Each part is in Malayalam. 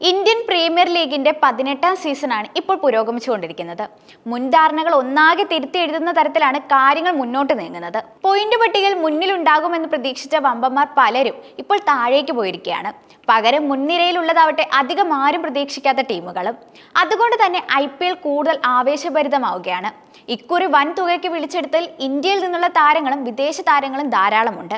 ഇന്ത്യൻ പ്രീമിയർ ലീഗിന്റെ 18ാം സീസണാണ് ഇപ്പോൾ പുരോഗമിച്ചുകൊണ്ടിരിക്കുന്നത്. മുൻധാരണകൾ ഒന്നാകെ തിരുത്തി എഴുതുന്ന തരത്തിലാണ് കാര്യങ്ങൾ മുന്നോട്ട് നീങ്ങുന്നത്. പോയിന്റ് പട്ടികയിൽ മുന്നിലുണ്ടാകുമെന്ന് പ്രതീക്ഷിച്ച വമ്പന്മാർ പലരും ഇപ്പോൾ താഴേക്ക് പോയിരിക്കുകയാണ്. പകരം മുൻനിരയിലുള്ളതാവട്ടെ അധികം ആരും പ്രതീക്ഷിക്കാത്ത ടീമുകളും. അതുകൊണ്ട് തന്നെ IPL കൂടുതൽ ആവേശഭരിതമാവുകയാണ്. ഇക്കുറി വൻ തുകയ്ക്ക് വിളിച്ചെടുത്തൽ ഇന്ത്യയിൽ നിന്നുള്ള താരങ്ങളും വിദേശ താരങ്ങളും ധാരാളമുണ്ട്.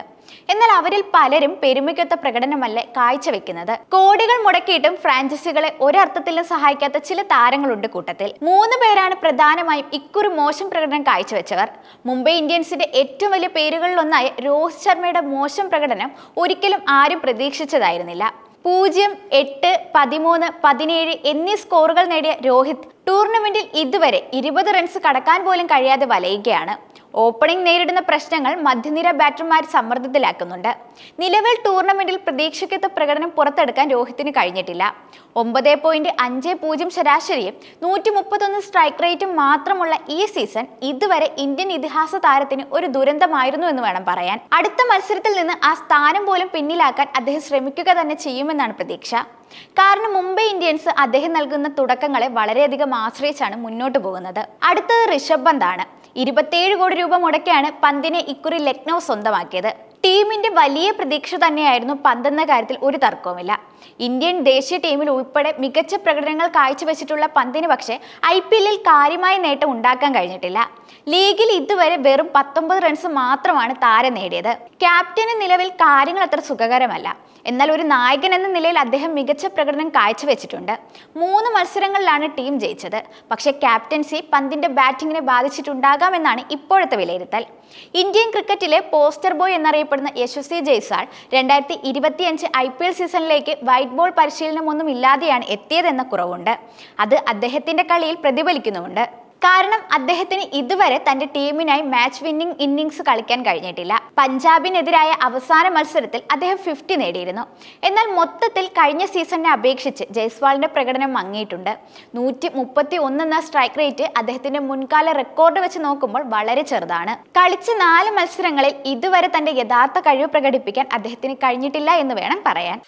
എന്നാൽ അവരിൽ പലരും പെരുമയ്ക്കൊത്ത പ്രകടനമല്ല കാഴ്ചവെക്കുന്നത്. കോടികൾ മുടക്കിയിട്ടും ഫ്രാഞ്ചൈസികളെ ഒരർത്ഥത്തിലും സഹായിക്കാത്ത ചില താരങ്ങളുണ്ട് കൂട്ടത്തിൽ. 3 പേരാണ് പ്രധാനമായും ഇക്കുറി മോശം പ്രകടനം കാഴ്ചവെച്ചവർ. മുംബൈ ഇന്ത്യൻസിന്റെ ഏറ്റവും വലിയ പേരുകളിലൊന്നായ രോഹിത് ശർമ്മയുടെ മോശം പ്രകടനം ഒരിക്കലും ആരും പ്രതീക്ഷിച്ചതായിരുന്നില്ല. 0, 8, 13, 17 എന്നീ സ്കോറുകൾ നേടിയ രോഹിത് ടൂർണമെന്റിൽ ഇതുവരെ 20 റൺസ് കടക്കാൻ പോലും കഴിയാതെ വലയുകയാണ്. ഓപ്പണിംഗ് നേരിടുന്ന പ്രശ്നങ്ങൾ മധ്യനിര ബാറ്റർമാർ സമ്മർദ്ദത്തിലാക്കുന്നുണ്ട്. നിലവിൽ ടൂർണമെന്റിൽ പ്രതീക്ഷിക്കാത്ത പ്രകടനം പുറത്തെടുക്കാൻ രോഹിത്തിന് കഴിഞ്ഞിട്ടില്ല. 9.50 ശരാശരിയും 131 സ്ട്രൈക്ക് റേറ്റും മാത്രമുള്ള ഈ സീസൺ ഇതുവരെ ഇന്ത്യൻ ഇതിഹാസ താരത്തിന് ഒരു ദുരന്തമായിരുന്നു എന്ന് വേണം പറയാൻ. അടുത്ത മത്സരത്തിൽ നിന്ന് ആ സ്ഥാനം പോലും പിന്നിലാക്കാൻ അദ്ദേഹം ശ്രമിക്കുക തന്നെ ചെയ്യുമെന്നാണ് പ്രതീക്ഷ. കാരണം മുംബൈ ഇന്ത്യൻസ് അദ്ദേഹം നൽകുന്ന തുടക്കങ്ങളെ വളരെയധികം ആശ്രയിച്ചാണ് മുന്നോട്ട് പോകുന്നത്. അടുത്തത് ഋഷഭ് പന്താണ്. 27 കോടി രൂപ മുടക്കിയാണ് പന്തിനെ ഇക്കുറി ലക്നൗ സ്വന്തമാക്കിയത്. ടീമിന്റെ വലിയ പ്രതീക്ഷ തന്നെയായിരുന്നു പന്തെന്ന കാര്യത്തിൽ ഒരു തർക്കവുമില്ല. ഇന്ത്യൻ ദേശീയ ടീമിൽ ഉൾപ്പെടെ മികച്ച പ്രകടനങ്ങൾ കാഴ്ചവെച്ചിട്ടുള്ള പന്തിന് പക്ഷേ IPL കാര്യമായ നേട്ടം ഉണ്ടാക്കാൻ കഴിഞ്ഞിട്ടില്ല. ലീഗിൽ ഇതുവരെ വെറും 19 റൺസ് മാത്രമാണ് താരം നേടിയത്. ക്യാപ്റ്റന് നിലവിൽ കാര്യങ്ങൾ അത്ര സുഖകരമല്ല. എന്നാൽ ഒരു നായകൻ എന്ന നിലയിൽ അദ്ദേഹം മികച്ച പ്രകടനം കാഴ്ചവെച്ചിട്ടുണ്ട്. 3 മത്സരങ്ങളിലാണ് ടീം ജയിച്ചത്. പക്ഷേ ക്യാപ്റ്റൻസി പന്തിന്റെ ബാറ്റിങ്ങിനെ ബാധിച്ചിട്ടുണ്ടാകാമെന്നാണ് ഇപ്പോഴത്തെ വിലയിരുത്തൽ. ഇന്ത്യൻ ക്രിക്കറ്റിലെ പോസ്റ്റർ ബോയ് എന്നറിയപ്പെടുന്ന യശസ്വി ജയ്സ്വാൾ 2025 IPL സീസണിലേക്ക് വൈറ്റ് ബോൾ പരിശീലനമൊന്നും ഇല്ലാതെയാണ് എത്തിയതെന്ന കുറവുണ്ട്. അത് അദ്ദേഹത്തിന്റെ കളിയിൽ പ്രതിഫലിക്കുന്നുമുണ്ട്. കാരണം അദ്ദേഹത്തിന് ഇതുവരെ തന്റെ ടീമിനായി മാച്ച് വിന്നിംഗ് ഇന്നിംഗ്സ് കളിക്കാൻ കഴിഞ്ഞിട്ടില്ല. പഞ്ചാബിനെതിരായ അവസാന മത്സരത്തിൽ അദ്ദേഹം 50 നേടിയിരുന്നു. എന്നാൽ മൊത്തത്തിൽ കഴിഞ്ഞ സീസണിനെ അപേക്ഷിച്ച് ജയ്സ്വാളിന്റെ പ്രകടനം മങ്ങിയിട്ടുണ്ട്. 131 എന്ന സ്ട്രൈക്ക് റേറ്റ് അദ്ദേഹത്തിന്റെ മുൻകാല റെക്കോർഡ് വെച്ച് നോക്കുമ്പോൾ വളരെ ചെറുതാണ്. കളിച്ച 4 മത്സരങ്ങളിൽ ഇതുവരെ തന്റെ യഥാർത്ഥ കഴിവ് പ്രകടിപ്പിക്കാൻ അദ്ദേഹത്തിന് കഴിഞ്ഞിട്ടില്ല എന്ന് വേണം പറയാൻ.